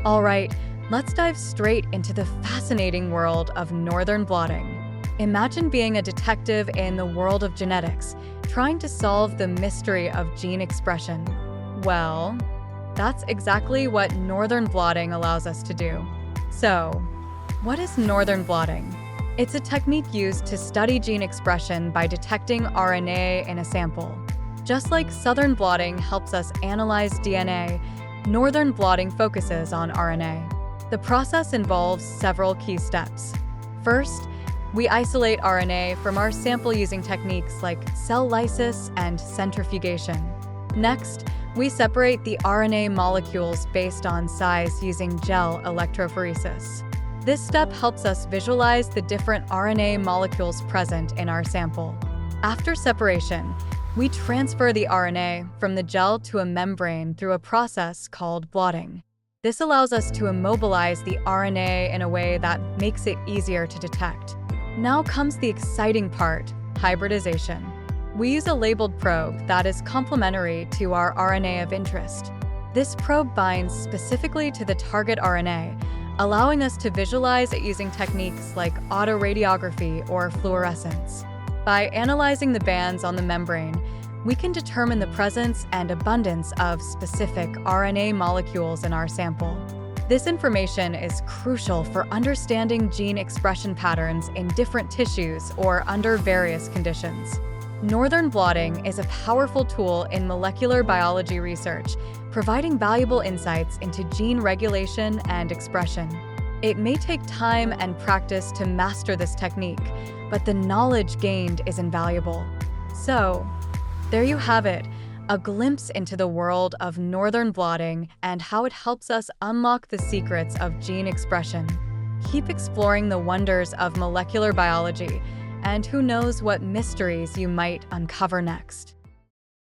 Alright, let's dive straight into the fascinating world of Northern Blotting. Imagine being a detective in the world of genetics, trying to solve the mystery of gene expression. Well, that's exactly what Northern Blotting allows us to do. So, what is Northern Blotting? It's a technique used to study gene expression by detecting RNA in a sample. Just like Southern Blotting helps us analyze DNA, Northern Blotting focuses on RNA. The process involves several key steps. First, we isolate RNA from our sample using techniques like cell lysis and centrifugation. Next, we separate the RNA molecules based on size using gel electrophoresis. This step helps us visualize the different RNA molecules present in our sample. After separation, we transfer the RNA from the gel to a membrane through a process called blotting. This allows us to immobilize the RNA in a way that makes it easier to detect. Now comes the exciting part, hybridization. We use a labeled probe that is complementary to our RNA of interest. This probe binds specifically to the target RNA, allowing us to visualize it using techniques like autoradiography or fluorescence. By analyzing the bands on the membrane, we can determine the presence and abundance of specific RNA molecules in our sample. This information is crucial for understanding gene expression patterns in different tissues or under various conditions. Northern Blotting is a powerful tool in molecular biology research, providing valuable insights into gene regulation and expression. It may take time and practice to master this technique, but the knowledge gained is invaluable. So, there you have it, a glimpse into the world of Northern Blotting and how it helps us unlock the secrets of gene expression. Keep exploring the wonders of molecular biology, and who knows what mysteries you might uncover next.